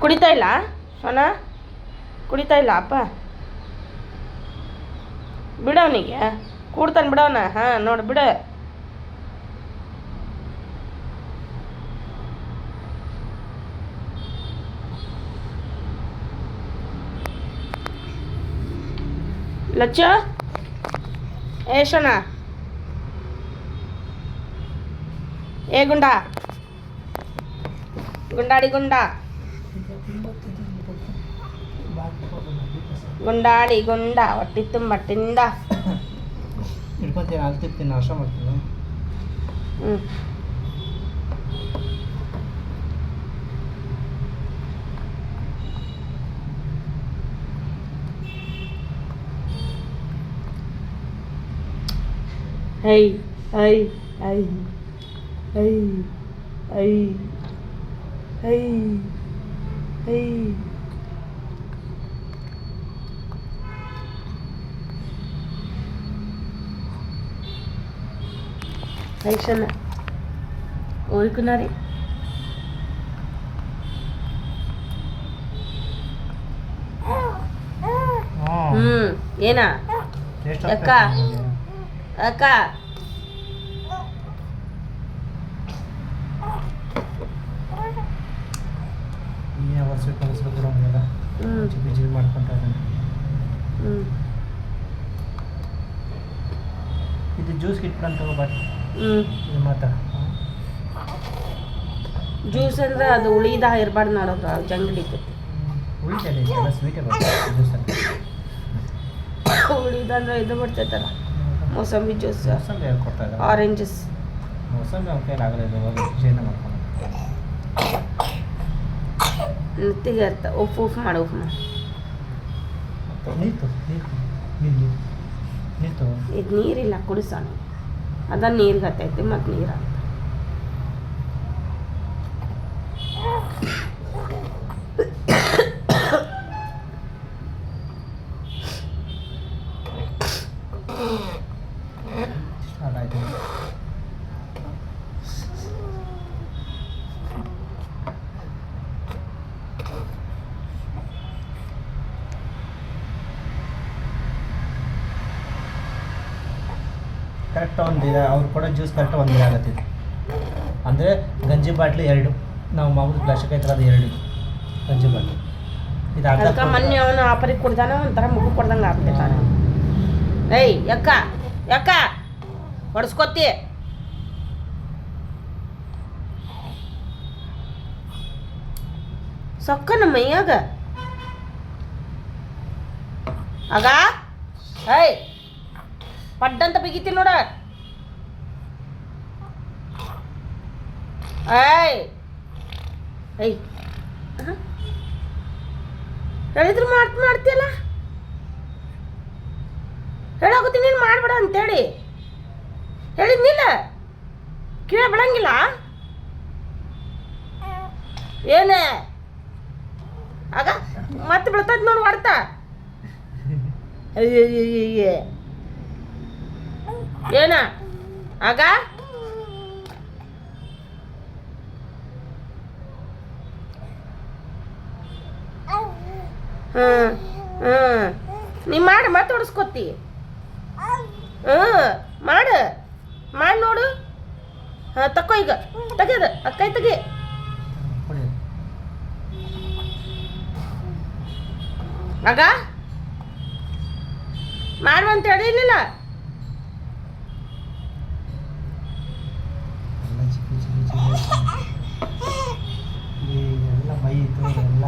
ಕುಡಿತಾ ಇಲ್ಲ ಸೋನ, ಕುಡಿತಾ ಇಲ್ಲ ಅಪ್ಪ, ಬಿಡವನಿಗೆ ಕೂಡ್ತಾನೆ ಬಿಡವನ. ಹಾಂ ನೋಡಿ ಬಿಡ. ಲಚ್ಚ ಏ ಸೋನ, ಏ ಗುಂಡ, ಗುಂಡಾಡಿ ಗುಂಡ, ಗುಂಡಾಡಿ ಗುಂಡ, ಹೊಟ್ಟಿ ತುಂಬ ತಿಂದ. ಹಿಡ್ಕೊಂತೀನಿ, ಅಲ್ತಿರ್ತೀನಿ, ನಾಶ ಮಾಡ್ತೀನಿ. ಹ್ಞೂ ಹೈ ಹೈ ಹೈ ಹೈ ಹೈ ಹೈ ಹೈ. ಐಶನ ಓಲ್ಕುನಾರಿ ಏನ ಅಕ್ಕ ಅಕ್ಕ ಇದು ಜ್ಯೂಸ್ ಇಟ್ಕೊಂಡು ತಗೋಬಾರ್ದು. ಮಾತಾ ಜ್ಯೂಸ್ ಅಂದ್ರೆ ಅದು ಉಳಿದ ಇರಬಾರ್ದು ನೋಡೋದು, ಜಂಗಡಿಗೆ ಉಳಿತದೆ, ಎಲ್ಲ ಸ್ವೀಟೇ ಬರ್ತದೆ ಜ್ಯೂಸಲ್ಲಿ. ಉಳಿದಂದ್ರೆ ಇದು ಬರ್ತೈತಲ್ಲ ಮೋಸಂಬಿ ಜ್ಯೂಸ್, ಮೋಸಂಬಿ ಹೇಳ್ಕೊಡ್ತಾ ಇದ್ದಾರೆ, ಆರೆಂಜ್ ಜ್ಯೂಸ್. ಮೋಸಂಬಿ ಅವ್ನ ಕೈಲಿ ಆಗಲ್ಲ, ಇವಾಗ ಜೇನ ಮಾಡ್ಕೊಂಡು ನೆತ್ತಿಗೆ ಇರ್ತ ಉಪ್ಪು ಉಪ್ಪು ಮಾಡಿ ಉಪ್ಪು ಮಾಡಿ ನೀರು ಇದು ನೀರಿಲ್ಲ ಕುಡಿಸೋಣ, ಅದನ್ನು ನೀರಿಗೆ ಹತ್ತೈತಿ ಮತ್ತು ನೀರು ಹಾಕ್ತ. ಕರೆಕ್ಟ್ ಒಂದಿದೆ, ಅವ್ರು ಕೊಡೋ ಜ್ಯೂಸ್ ಕರೆಕ್ಟ್ ಒಂದಿದೆ ಆಗತ್ತಿದೆ. ಅಂದರೆ ಗಂಜಿ ಬಾಟ್ಲಿ 2, ನಾವು ಮಾಮೂಲಿ ಪ್ಲಾಸ್ಟಿಕ್ ಐತಲ್ಲ ಅದು 2 ಗಂಜಿ ಬಾಟ್ಲಿ. ಇದು ಅದಕ್ಕೆ ಮೊನ್ನೆ ಅವನು ಆಪರಿಗೆ ಕುಡ್ದಾನ, ಒಂಥರ ಮುಗು ಕೊಡ್ದಂಗೆ ಆಗ್ಬಿಡ್ತಾನೆ. ಏಯ್ ಯಾಕ ಯಾಕ ಹೊಡ್ಸ್ಕೊತಿ? ಸೊಕ್ಕ ನಮ್ಮ ಮೈಯಾಗ ಆಗ ಏಯ್ ಪಡ್ಡಂತ ಬಿಗಿತೀನಿ ನೋಡ. ಏಯ್ ಏಯ್ ಹೇಳಿದ್ರು ಮಾಡ್ತೀಯಲ್ಲ, ಹೇಳೋಗತ್ತೀನಿ ನೀನು ಮಾಡಬೇಡ ಅಂತೇಳಿ ಹೇಳಿದ್ನಿಲ್ಲ, ಕಿವಿ ಬಿಡಂಗಿಲ್ಲ ಏನೇ ಆಗ ಮತ್ತೆ ಬೀಳ್ತೈತೆ ನೋಡಿ ಮಾಡ್ತಾ. ಅಯ್ಯಯ್ಯ ಏನ ಆಗ ನೀ ಮಾಡಿ ಮತ್ತೆ ಹೊಡ್ಸ್ಕೊತಿ. ಮಾಡು ಮಾಡಿ ನೋಡು. ಹಾಂ ತಕ್ಕೋ ಈಗ ತೆಗೆದು ಅಕ್ಕೈ ತೆಗಿ. ಆಗ ಮಾಡುವಂತ ಹೇಳಿಲ್ಲ. ಎಲ್ಲ ಬೈತು ಎಲ್ಲ